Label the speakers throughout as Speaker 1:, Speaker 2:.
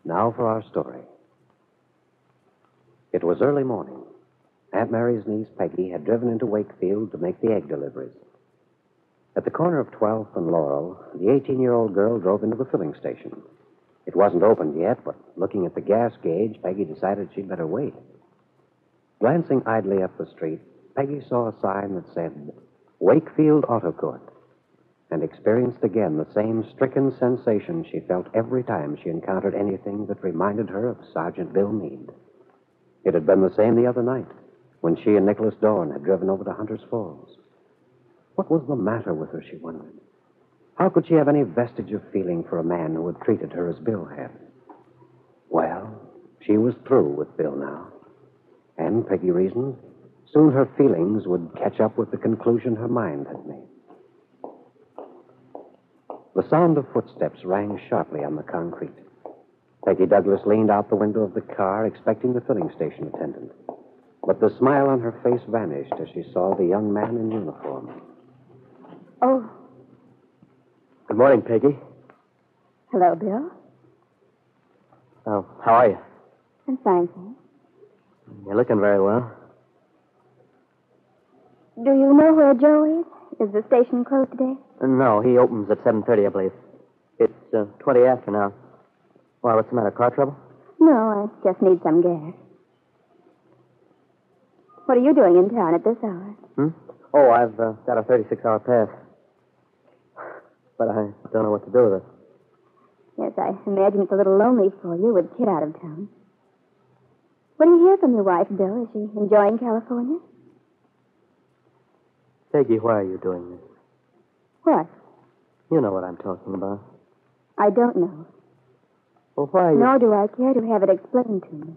Speaker 1: Now for our story. It was early morning. Aunt Mary's niece, Peggy, had driven into Wakefield to make the egg deliveries. At the corner of 12th and Laurel, the 18-year-old girl drove into the filling station. It wasn't opened yet, but looking at the gas gauge, Peggy decided she'd better wait. Glancing idly up the street, Peggy saw a sign that said, Wakefield Auto Court, and experienced again the same stricken sensation she felt every time she encountered anything that reminded her of Sergeant Bill Meade. It had been the same the other night, when she and Nicholas Dorn had driven over to Hunter's Falls. What was the matter with her, she wondered? How could she have any vestige of feeling for a man who had treated her as Bill had? Well, she was through with Bill now. And, Peggy reasoned, soon her feelings would catch up with the conclusion her mind had made. The sound of footsteps rang sharply on the concrete. Peggy Douglas leaned out the window of the car, expecting the filling station attendant. But the smile on her face vanished as she saw the young man in uniform.
Speaker 2: Oh.
Speaker 3: Good morning, Peggy.
Speaker 2: Hello, Bill.
Speaker 3: Oh, how are you?
Speaker 2: I'm fine, thanks.
Speaker 3: You're looking very well.
Speaker 2: Do you know where Joe is? Is the station closed today?
Speaker 3: No, he opens at 7:30, I believe. It's 20 after now. Why, what's the matter? Car trouble?
Speaker 2: No, I just need some gas. What are you doing in town at this hour?
Speaker 3: Oh, I've got a 36-hour pass. But I don't know what to do with it.
Speaker 2: Yes, I imagine it's a little lonely for you with Kid out of town. What do you hear from your wife, Bill? Is she enjoying California?
Speaker 3: Peggy, why are you doing this?
Speaker 2: What?
Speaker 3: You know what I'm talking about.
Speaker 2: I don't know.
Speaker 3: Well, why are you...
Speaker 2: Nor do I care to have it explained to me.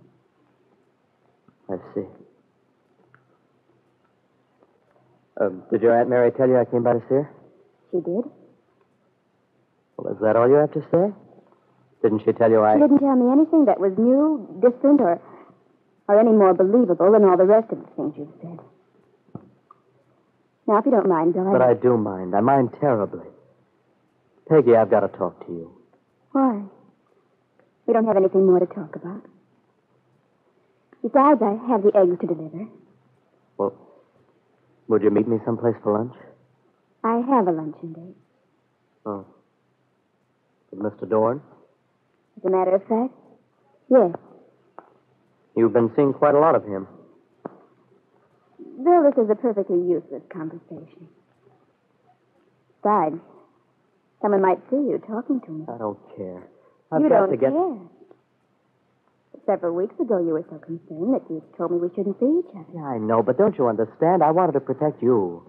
Speaker 3: I see. Did your Aunt Mary tell you I came by to see her?
Speaker 2: She did?
Speaker 3: Well, is that all you have to say? Didn't she tell you
Speaker 2: She didn't tell me anything that was new, different, or any more believable than all the rest of the things you've said. Now, if you don't mind, Bill,
Speaker 3: But I do mind. I mind terribly. Peggy, I've got to talk to you.
Speaker 2: Why? We don't have anything more to talk about. Besides, I have the eggs to deliver.
Speaker 3: Well, would you meet me someplace for lunch?
Speaker 2: I have a luncheon date.
Speaker 3: Oh. With Mr. Dorn?
Speaker 2: As a matter of fact, yes.
Speaker 3: You've been seeing quite a lot of him.
Speaker 2: Bill, this is a perfectly useless conversation. Besides, someone might see you talking to me.
Speaker 3: I don't care.
Speaker 2: You don't care. Several weeks ago, you were so concerned that you told me we shouldn't see each other.
Speaker 3: Yeah, I know, but don't you understand? I wanted to protect you.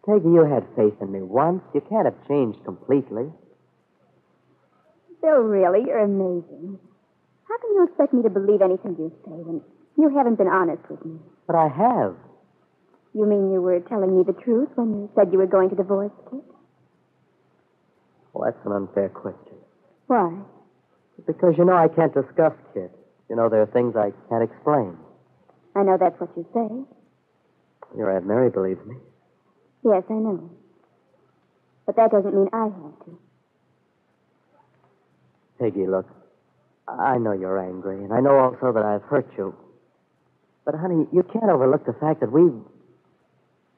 Speaker 3: Peggy, you had faith in me once. You can't have changed completely.
Speaker 2: Bill, really, you're amazing. How can you expect me to believe anything you say when you haven't been honest with me?
Speaker 3: But I have.
Speaker 2: You mean you were telling me the truth when you said you were going to divorce Kit?
Speaker 3: Well, that's an unfair question.
Speaker 2: Why?
Speaker 3: Because, you know, I can't discuss Kit. You know, there are things I can't explain.
Speaker 2: I know that's what you say.
Speaker 3: Your Aunt Mary believes me.
Speaker 2: Yes, I know. But that doesn't mean I have to.
Speaker 3: Peggy, look, I know you're angry, and I know also that I've hurt you. But, honey, you can't overlook the fact that we've...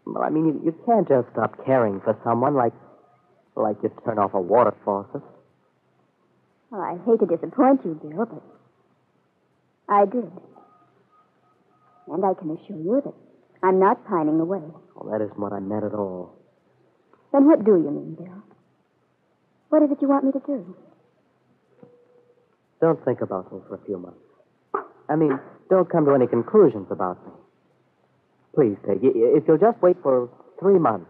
Speaker 3: Well, I mean, you can't just stop caring for someone like you turn off a water faucet.
Speaker 2: Well, I hate to disappoint you, Bill, but I did. And I can assure you that I'm not pining away.
Speaker 3: Well, that isn't what I meant at all.
Speaker 2: Then what do you mean, Bill? What is it you want me to do?
Speaker 3: Don't think about me for a few months. I mean, don't come to any conclusions about me. Please, Peggy, if you'll just wait for 3 months,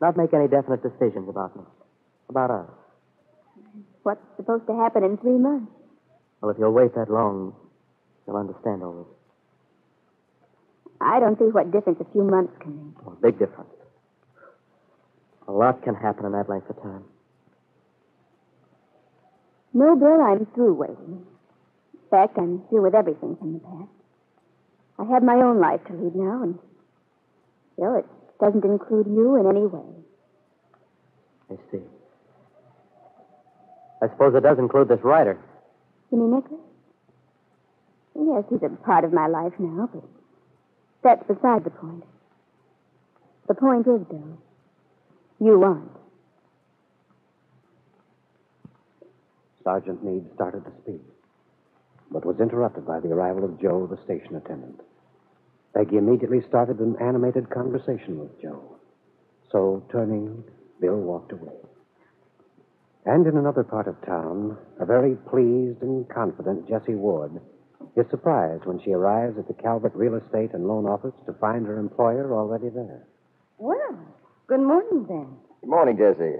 Speaker 3: not make any definite decisions about me, about us.
Speaker 2: What's supposed to happen in 3 months?
Speaker 3: Well, if you'll wait that long, you'll understand all this.
Speaker 2: I don't see what difference a few months can make.
Speaker 3: Well, big difference. A lot can happen in that length of time.
Speaker 2: No, Bill, I'm through waiting. In fact, I'm through with everything from the past. I have my own life to lead now, and still, it doesn't include you in any way.
Speaker 3: I see. I suppose it does include this writer.
Speaker 2: You mean Nicholas? Yes, he's a part of my life now, but that's beside the point. The point is, Bill, you aren't.
Speaker 1: Sergeant Meade started to speak, but was interrupted by the arrival of Joe, the station attendant. Peggy immediately started an animated conversation with Joe. So, turning, Bill walked away. And in another part of town, a very pleased and confident Jessie Ward is surprised when she arrives at the Calvert Real Estate and Loan Office to find her employer already there.
Speaker 4: Well, good morning, Ben.
Speaker 5: Good morning, Jessie.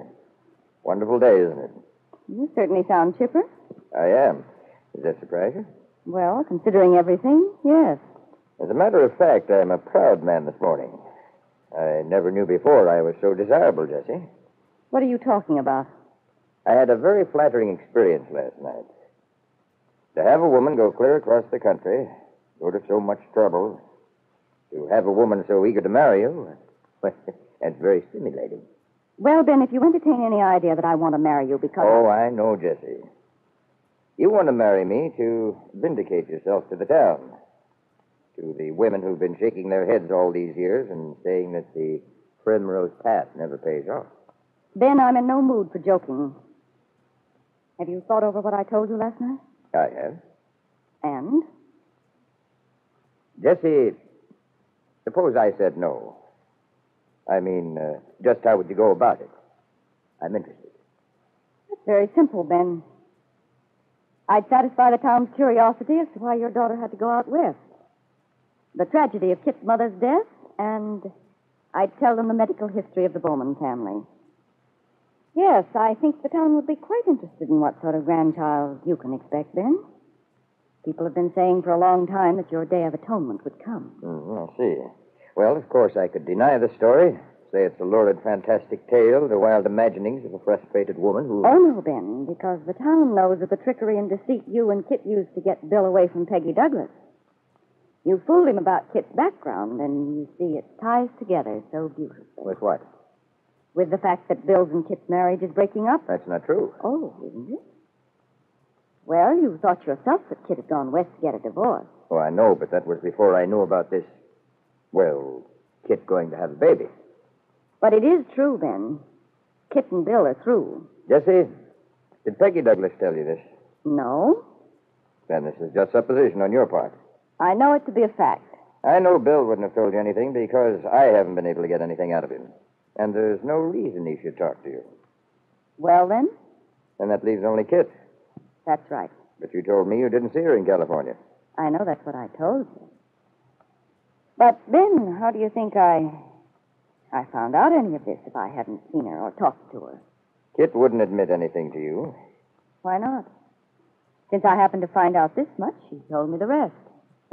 Speaker 5: Wonderful day, isn't it?
Speaker 4: You certainly sound chipper.
Speaker 5: I am. Does that surprise you?
Speaker 4: Well, considering everything, yes.
Speaker 5: As a matter of fact, I'm a proud man this morning. I never knew before I was so desirable, Jessie.
Speaker 4: What are you talking about?
Speaker 5: I had a very flattering experience last night. To have a woman go clear across the country, go to so much trouble, to have a woman so eager to marry you, that's very stimulating.
Speaker 4: Well, Ben, if you entertain any idea that I want to marry you because...
Speaker 5: Oh, I know, Jessie. You want to marry me to vindicate yourself to the town. To the women who've been shaking their heads all these years and saying that the primrose path never pays off.
Speaker 4: Ben, I'm in no mood for joking. Have you thought over what I told you last night?
Speaker 5: I have.
Speaker 4: And?
Speaker 5: Jessie, suppose I said no. I mean, just how would you go about it? I'm interested.
Speaker 4: That's very simple, Ben. I'd satisfy the town's curiosity as to why your daughter had to go out west. The tragedy of Kit's mother's death, and I'd tell them the medical history of the Bowman family. Yes, I think the town would be quite interested in what sort of grandchild you can expect, Ben. People have been saying for a long time that your day of atonement would come.
Speaker 5: I see. Well, of course, I could deny the story, say it's a lurid, fantastic tale, the wild imaginings of a frustrated woman who...
Speaker 4: Oh, no, Ben, because the town knows of the trickery and deceit you and Kit used to get Bill away from Peggy Douglas. You fooled him about Kit's background, and you see it ties together so beautifully.
Speaker 5: With what?
Speaker 4: With the fact that Bill's and Kit's marriage is breaking up?
Speaker 5: That's not true.
Speaker 4: Oh, isn't it? Well, you thought yourself that Kit had gone west to get a divorce.
Speaker 5: Oh, I know, but that was before I knew about this, well, Kit going to have a baby.
Speaker 4: But it is true, Ben. Kit and Bill are through.
Speaker 5: Jessie, did Peggy Douglas tell you this?
Speaker 4: No.
Speaker 5: Then this is just supposition on your part.
Speaker 4: I know it to be a fact.
Speaker 5: I know Bill wouldn't have told you anything because I haven't been able to get anything out of him. And there's no reason he should talk to you.
Speaker 4: Well, then?
Speaker 5: And that leaves only Kit.
Speaker 4: That's right.
Speaker 5: But you told me you didn't see her in California.
Speaker 4: I know that's what I told you. But, Ben, how do you think I found out any of this if I hadn't seen her or talked to her?
Speaker 5: Kit wouldn't admit anything to you.
Speaker 4: Why not? Since I happened to find out this much, she told me the rest.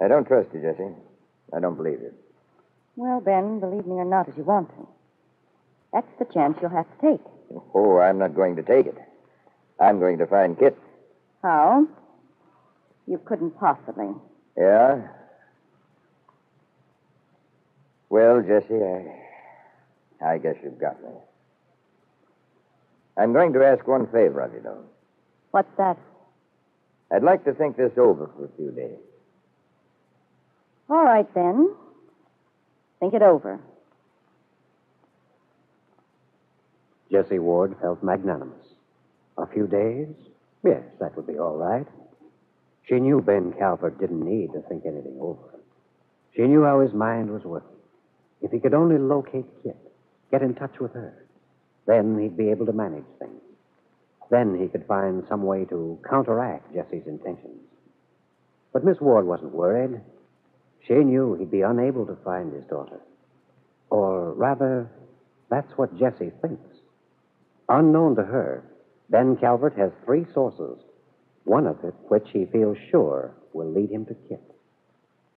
Speaker 5: I don't trust you, Jessie. I don't believe you.
Speaker 4: Well, Ben, believe me or not as you want to. That's the chance you'll have to take.
Speaker 5: Oh, I'm not going to take it. I'm going to find Kit.
Speaker 4: How? You couldn't possibly.
Speaker 5: Yeah? Well, Jessie, I guess you've got me. I'm going to ask one favor of you, though.
Speaker 4: What's that?
Speaker 5: I'd like to think this over for a few days.
Speaker 4: All right, then. Think it over.
Speaker 1: Jessie Ward felt magnanimous. A few days? Yes, that would be all right. She knew Ben Calvert didn't need to think anything over. She knew how his mind was working. If he could only locate Kit, get in touch with her, then he'd be able to manage things. Then he could find some way to counteract Jessie's intentions. But Miss Ward wasn't worried. She knew he'd be unable to find his daughter. Or rather, that's what Jessie thinks. Unknown to her, Ben Calvert has 3 sources, one of which he feels sure will lead him to Kit.